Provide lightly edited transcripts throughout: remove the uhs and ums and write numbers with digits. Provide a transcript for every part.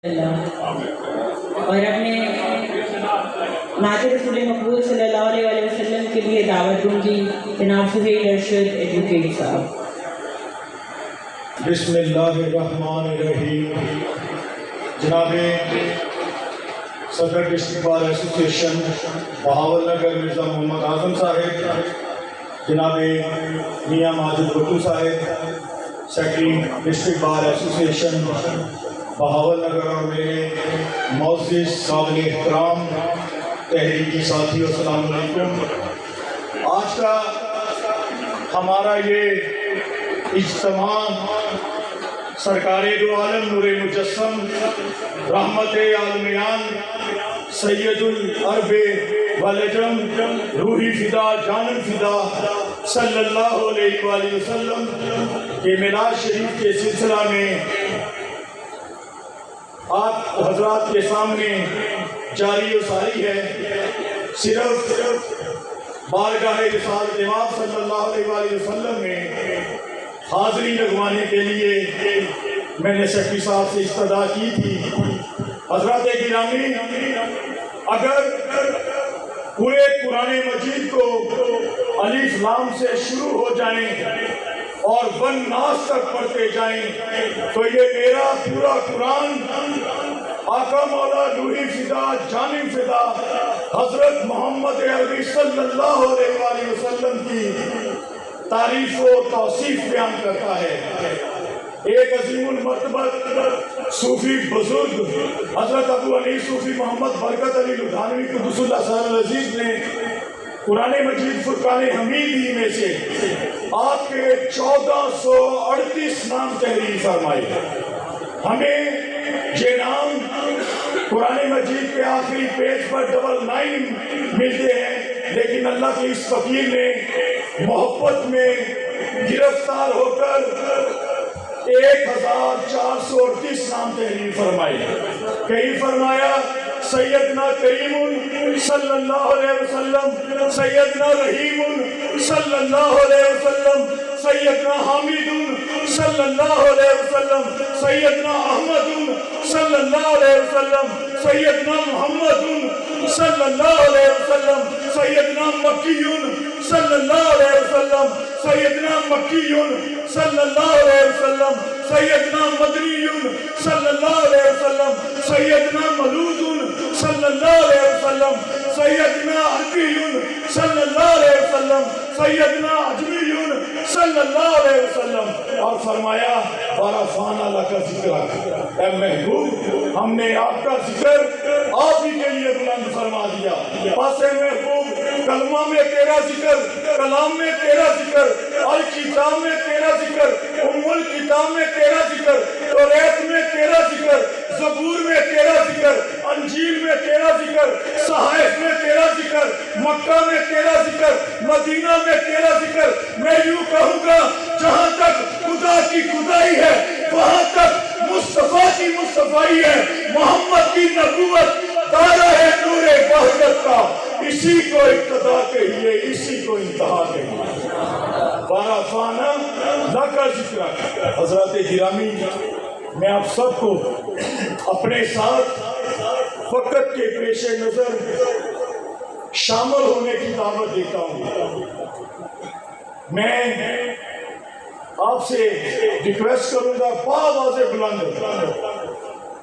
اور اپنے نعت رسول مقبول صلی اللہ علیہ وسلم کے لیے دعوت دوں گی جناب سہیل ارشد ایجوکیٹ صاحب۔ بسم اللہ الرحمن الرحیم۔ جناب صدر district bar association Bahawalnagar Mirza Muhammad Azam صاحب، جناب میاں ماجد بٹو صاحب secretary district bar association Bahawalnagar, اور میرے معزز قابل احترام تحریکی ساتھیو، السلام علیکم۔ آج کا ہمارا یہ اجتماع سرکار دو عالم نور مجسم رحمت عالمیان سید العرب والعجم روحی فدا جانم فدا صلی اللہ علیہ وآلہ وسلم کے میلاد شریف کے سلسلہ میں آپ حضرات کے سامنے جاری و ساری ہے۔ صرف بارگاہ رسالت امام صلی اللہ علیہ وآلہ وسلم میں حاضری لگوانے کے لیے میں نے سیکرٹری صاحب سے استدعا کی تھی۔ حضرات گرامی، اگر پورے قرآن مجید کو الف لام سے شروع ہو جائیں اور والناس تک پڑھتے جائیں تو یہ میرا پورا قرآن آقا مولا روحی فدا جانم فدا حضرت محمد عربی صلی اللہ علیہ وآلہ وسلم کی تعریف و توصیف بیان کرتا ہے۔ ایک عظیم المرتبہ صوفی بزرگ حضرت ابو علی صوفی محمد برکت علی لدھانوی قدس اللہ سر العزیز نے قرآن مجید فرقان حمیدی میں سے آپ کے 1438 نام تحریر فرمائے۔ ہمیں یہ نام قرآن مجید کے آخری پیج پر 99 ملتے ہیں، لیکن اللہ کے اس فقیر نے محبت میں گرفتار ہو کر 1438 نام تحریر فرمائے۔ کہیں فرمایا سیدنا کریم صلی اللہ علیہ وسلم، سیدنا رحیم صلی اللہ علیہ وسلم، سیدنا حامد صلی اللہ علیہ وسلم، سیدنا احمد صلی اللہ علیہ وسلم، سیدنا محمد صلی اللہ علیہ وسلم، سیدنا مکی صلی اللہ علیہ وسلم، سیدنا مکی صلی اللہ علیہ وسلم، سیدنا مدنی صلی اللہ علیہ وسلم، سیدنا مولود صلی اللہ علیہ وسلم، سیدنا عربی صلی اللہ علیہ وسلم، سیدنا عجمی صلی اللہ علیہ وسلم، اور فرمایا وَرَفَعْنَا لَكَ ذِكْرَكَ، اے محبوب ہم نے آپ کا ذکر آپ ہی کے لیے بلند فرما دیا۔ پس اے محبوب کلمہ میں تیرا ذکر، کلام میں تیرا ذکر، الکتاب میں تیرا ذکر، ام الکتاب میں تیرا ذکر، توریت میں تیرا ذکر، زبور میں تیرا ذکر، انجیل میں تیرا ذکر، صحائف میں تیرا ذکر، مکہ میں تیرا ذکر، مدینہ میں تیرا ذکر۔ میں یوں کہوں گا جہاں تک خدا کی خدائی ہے وہاں تک مصطفیٰ کی مصطفائی ہے، محمد کی نبوت تارا ہے نور وحدت کا، اسی کو ابتدا کہیے، اسی کو انتہا کہیے۔ وَرَفَعْنَا لَكَ ذِكْرَكَ۔ حضرات گرامی، میں آپ سب کو اپنے ساتھ وقت کے پیش نظر شامل ہونے کی دعوت دیتا ہوں۔ میں آپ سے ریکویسٹ کروں گا بآواز بلند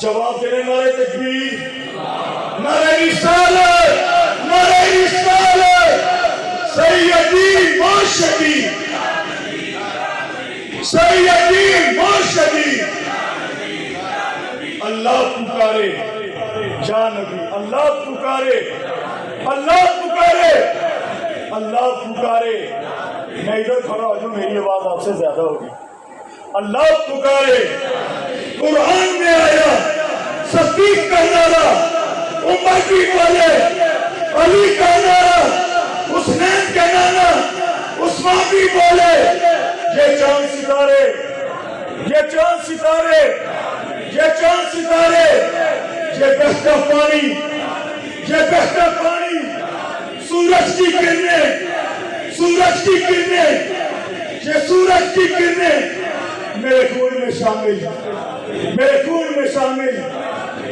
جواب دینے، نعرہ تکبیر، نعرہ رسالت، نعرہ رسالت، سیدی مرشدی، سیدی مرشدی۔ اللہ پکارے یا نبی، اللہ پکارے، اللہ پکارے، اللہ پکارے۔ میں ادھر کھڑا ہو جاؤں، میری آواز آپ سے زیادہ ہوگی۔ اللہ پکارے، قرآن میں آیا صدیق کا نعرہ، عمر بھی بولے، علی کا نعرہ، حسنین کا نعرہ، عثمان بھی بولے۔ یہ چاند ستارے، یہ چاند ستارے، یہ چاند ستارے، یہ بہتا پانی، یہ بہتا پانی، سورج کی کرنیں، سورج کی کرنیں، یہ سورج کی کرنیں میرے خون میں شامل، میرے خون میں شامل۔